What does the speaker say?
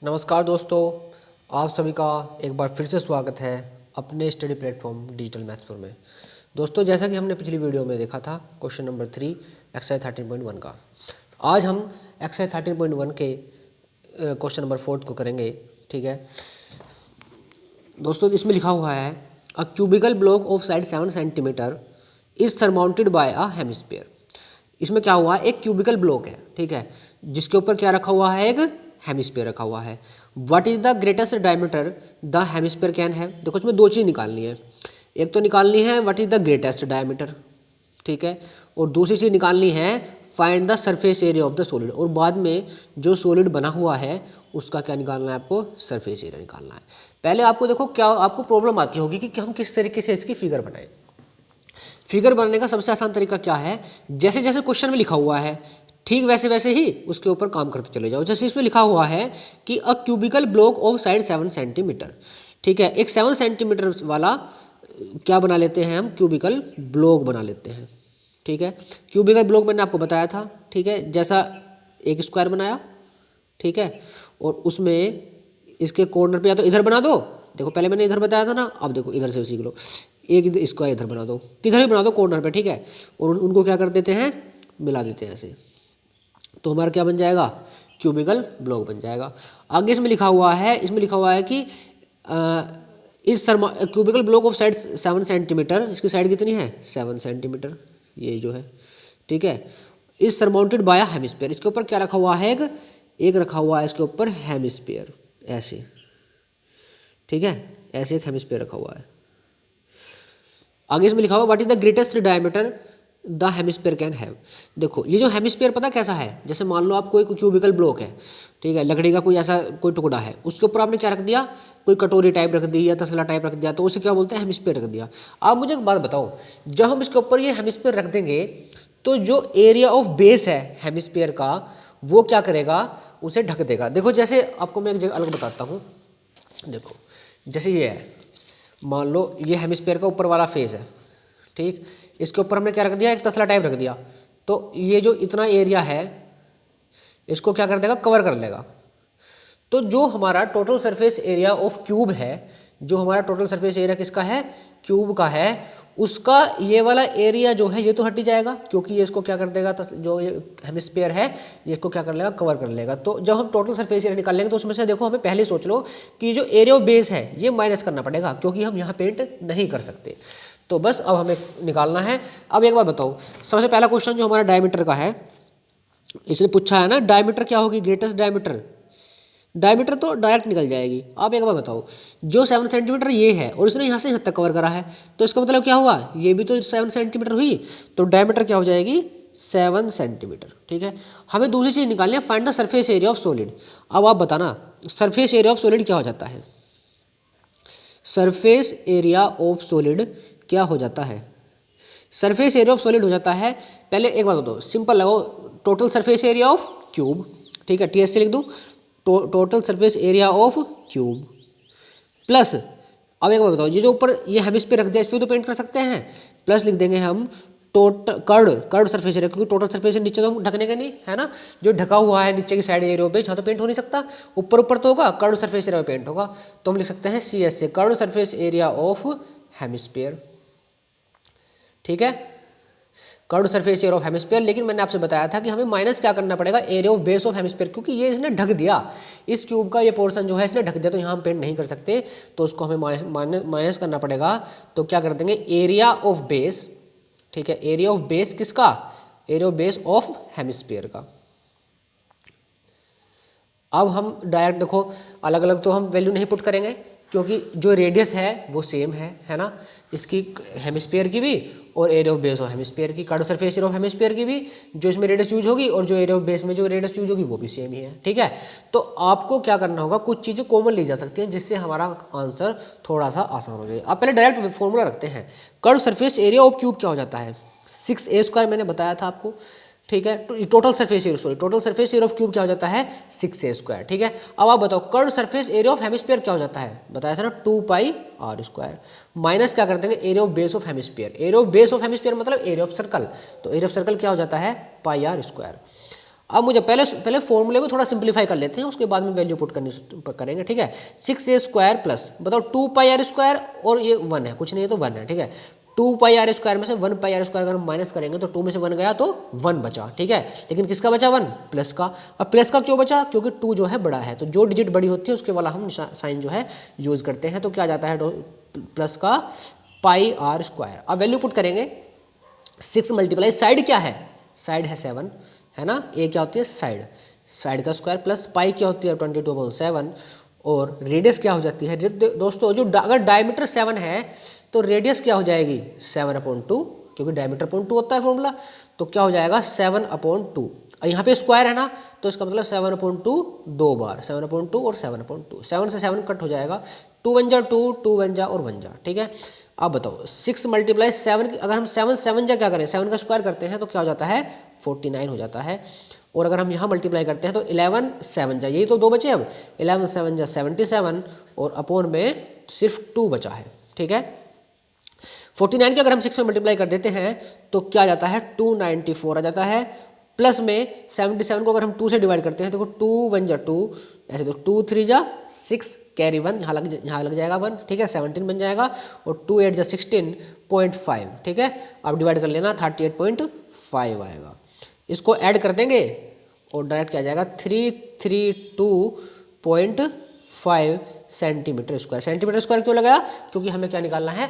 नमस्कार दोस्तों, आप सभी का एक बार फिर से स्वागत है अपने स्टडी प्लेटफॉर्म डिजिटल मैथ्स में। दोस्तों, जैसा कि हमने पिछली वीडियो में देखा था क्वेश्चन नंबर 3 एक्सरसाइज 13.1 का, आज हम एक्सरसाइज 13.1 के क्वेश्चन नंबर 4 को करेंगे। ठीक है दोस्तों, इसमें लिखा हुआ है a cubical block of side 7 centimetre is surmounted by a hemisphere. इसमें क्या हुआ, एक क्यूबिकल ब्लॉक है, ठीक है, जिसके ऊपर क्या रखा हुआ है, एक हेमिस्फीयर रखा हुआ है। What is the greatest diameter the hemisphere can have. देखो, इसमें दो चीज़ निकालनी है, एक तो निकालनी है what is the greatest diameter, ठीक है, और दूसरी चीज़ निकालनी है find the surface area of the solid, और बाद में जो सॉलिड बना हुआ है उसका क्या निकालना है, आपको सरफेस एरिया निकालना है। पहले आपको देखो क्या आपको प्रॉब्लम आती होगी कि हम किस तरीके से इसकी फिगर बनाएं। फिगर बनाने का सबसे आसान तरीका क्या है, जैसे जैसे क्वेश्चन में लिखा हुआ है ठीक वैसे वैसे ही उसके ऊपर काम करते चले जाओ। जैसे इसमें लिखा हुआ है कि a cubical block of side 7 centimetre, ठीक है, एक 7 सेंटीमीटर वाला क्या बना लेते हैं हम, क्यूबिकल ब्लॉक बना लेते हैं। ठीक है, क्यूबिकल ब्लॉक मैंने आपको बताया था, ठीक है, जैसा एक स्क्वायर बनाया, ठीक है, और उसमें इसके कॉर्नर पे या तो इधर बना दो, देखो पहले मैंने इधर बताया था ना, अब देखो इधर से सीख लो, एक स्क्वायर इधर बना दो, किधर भी बना दो कॉर्नर पे, ठीक है, और उनको क्या कर देते हैं, मिला देते हैं ऐसे, तो हमारा क्या बन जाएगा, क्यूबिकल ब्लॉक बन जाएगा। आगे इसमें लिखा हुआ है, कि इस cubicle block of side 7 centimetre, इसकी साइड कितनी है 7 सेंटीमीटर, ये जो है, ठीक है, इज सरमाउंटेड बाय हेमिस्फीयर, इसके ऊपर क्या रखा हुआ है, एक रखा हुआ है इसके ऊपर हेमिस्फीयर, ऐसे, ठीक है, ऐसे एक हेमिस्फीयर रखा हुआ है। आगे इसमें लिखा हुआ what is the greatest diameter the hemisphere can have. देखो ये जो हेमिस्फीयर पता कैसा है, जैसे मान लो आप कोई क्यूबिकल ब्लॉक है, ठीक है, लकड़ी का कोई ऐसा कोई टुकड़ा है, उसके ऊपर आपने क्या रख दिया, कोई कटोरी टाइप रख दी या तसला टाइप रख दिया, तो उसे क्या बोलते हैं, हेमिस्फीयर रख दिया। आप मुझे एक बात बताओ, जब हम इसके ऊपर ये हेमिस्फीयर रख देंगे तो जो एरिया ऑफ बेस है हेमिस्फीयर का वो क्या करेगा, उसे ढक देगा। देखो जैसे आपको मैं एक जगह अलग बताता हूँ, देखो जैसे ये है, मान लो ये हेमिस्फीयर का ऊपर वाला फेस है, ठीक, इसके ऊपर हमने क्या रख दिया, एक तसला टाइप रख दिया, तो ये जो इतना एरिया है इसको क्या कर देगा, कवर कर लेगा। तो जो हमारा total surface area of cube है, जो हमारा टोटल सरफेस एरिया किसका है, क्यूब का है, उसका ये वाला एरिया जो है ये तो हट ही जाएगा, क्योंकि ये इसको क्या कर देगा, जो ये हेमिस्फीयर है ये इसको क्या कर लेगा, कवर कर लेगा। तो जब हम टोटल सरफेस एरिया निकाल लेंगे तो उसमें से देखो हमें पहले सोच लो कि जो एरिया ऑफ बेस है ये माइनस करना पड़ेगा, क्योंकि हम यहाँ पेंट नहीं कर सकते। तो बस अब हमें निकालना है। अब एक बार बताओ, सबसे पहला क्वेश्चन जो हमारा डायमीटर का है, इसने पूछा है ना डायमीटर क्या होगी, ग्रेटेस्ट डायमीटर, डायमीटर तो डायरेक्ट निकल जाएगी। आप एक बार बताओ, जो 7 सेंटीमीटर ये है और इसने यहाँ से यहाँ तक कवर करा है, तो इसका मतलब क्या हुआ, ये भी तो 7 सेंटीमीटर हुई, तो डायमीटर क्या हो जाएगी, 7 सेंटीमीटर। ठीक है, हमें दूसरी चीज़ निकालनी है, find the surface area of solid. अब आप बताना सरफेस एरिया ऑफ सॉलिड क्या हो जाता है, सरफेस एरिया ऑफ सॉलिड क्या हो जाता है, सरफेस एरिया ऑफ सॉलिड हो जाता है, पहले एक बात बताओ, सिंपल लगाओ, total surface area of cube, ठीक है, TS से लिख दूँ, total surface area of cube plus, अब एक बार बताओ, ये जो ऊपर ये हेमिस्फीयर रख दिया इस पर तो पेंट कर सकते हैं, प्लस लिख देंगे हम टोटल कर्ड सरफेस एरिया, क्योंकि टोटल सरफेस नीचे तो हम ढकने का नहीं है ना, जो ढका हुआ है नीचे की साइड एरिया पे, जहाँ तो पेंट हो नहीं सकता, ऊपर ऊपर तो होगा, कर्ड सरफेस एरिया में पेंट होगा, तो हम लिख सकते हैं CS से curved surface area of hemisphere. ठीक है, curve surface area of hemisphere. लेकिन मैंने आपसे बताया था कि हमें माइनस क्या करना पड़ेगा, area of base of hemisphere, क्योंकि ये इसने ढक दिया, इस क्यूब का ये पोर्शन जो है इसने ढक दिया, तो यहाँ हम पेंट नहीं कर सकते, तो उसको हमें माइनस करना पड़ेगा। तो क्या कर देंगे, एरिया ऑफ बेस, ठीक है, एरिया ऑफ बेस किसका, area of base of hemisphere का। अब हम डायरेक्ट देखो अलग अलग तो हम वैल्यू नहीं पुट करेंगे, क्योंकि जो रेडियस है वो सेम है ना, इसकी हेमिस्फीयर की भी और area of base of hemisphere की, curve surface area of hemisphere की भी, जो इसमें रेडियस यूज होगी और जो एरिया ऑफ बेस में जो रेडियस यूज होगी वो भी सेम ही है। ठीक है, तो आपको क्या करना होगा, कुछ चीज़ें कॉमन ली जा सकती हैं जिससे हमारा आंसर थोड़ा सा आसान हो जाए। आप पहले डायरेक्ट फॉर्मूला रखते हैं, curve surface area of cube क्या हो जाता है, 6a² मैंने बताया था आपको। ठीक है, तो total surface area, sorry total surface area of cube क्या हो जाता है, 6a²। ठीक है, अब आप बताओ curve surface area of hemisphere क्या हो जाता है, बताया था ना 2πr², माइनस क्या कर देंगे, area of base of hemisphere, area of base of hemisphere मतलब एरिया ऑफ सर्कल, तो एरिया ऑफ सर्कल क्या हो जाता है, πr²। अब मुझे पहले फॉर्मूले को थोड़ा सिंप्लीफाई कर लेते हैं, उसके बाद में वैल्यू पुट करेंगे, ठीक है। 6a² प्लस बताओ 2πr² और ये 1 है, कुछ नहीं है तो 1 है, ठीक है। 2πr² में से 1πr² अगर हम माइनस करेंगे तो 2 में से 1 गया तो 1 बचा, ठीक है। लेकिन किसका बचा 1? प्लस का। अब प्लस का क्यों बचा? क्योंकि 2 जो है बड़ा है, तो जो डिजिट बड़ी होती है उसके वाला हम साइन जो है यूज़ करते हैं। तो क्या जाता है प्लस का πr²। अब वैल्यू पुट करेंगे, 6 मल्टीप्लाई साइड क्या है? साइड है 7, है ना। ए क्या होती है? साइड, साइड का स्क्वायर प्लस पाई क्या होती है? 22/7 और रेडियस क्या हो जाती है दोस्तों? जो अगर डायमीटर 7 है तो रेडियस क्या हो जाएगी? 7/2, क्योंकि डायमीटर अपॉन 2 होता है फॉर्मूला। तो क्या हो जाएगा? 7/2। यहाँ पे स्क्वायर है ना, तो इसका मतलब 7/2 दो बार, 7/2 और 7/2, 7 से 7 कट हो जाएगा, 2 1 जा 2, 2 1 जा और 1 जा, ठीक है। अब बताओ 6 मल्टीप्लाई 7, अगर हम 7 जा क्या करें? 7 का स्क्वायर करते हैं तो क्या हो जाता है? 49 हो जाता है। और अगर हम यहाँ मल्टीप्लाई करते हैं तो 11 7 जा, यही तो 2 बचे। अब 11 7 जा 77 और अपॉन में सिर्फ 2 बचा है, ठीक है। 49 के अगर हम 6 में मल्टीप्लाई कर देते हैं तो क्या जाता है? 294 आ जाता है। प्लस में 77 को अगर हम 2 से डिवाइड करते हैं तो 2 1 जा 2, ऐसे तो 2 3 जा 6, कैरी 1 यहाँ लग जाएगा 1, ठीक है। 17 बन जाएगा और 2 8 जा 16.5, ठीक है। अब डिवाइड कर लेना, 38.5 आएगा। इसको ऐड कर देंगे और डायरेक्ट क्या जाएगा? 332.5 सेंटीमीटर स्क्वायर। सेंटीमीटर स्क्वायर क्यों लगाया? क्योंकि हमें क्या निकालना है?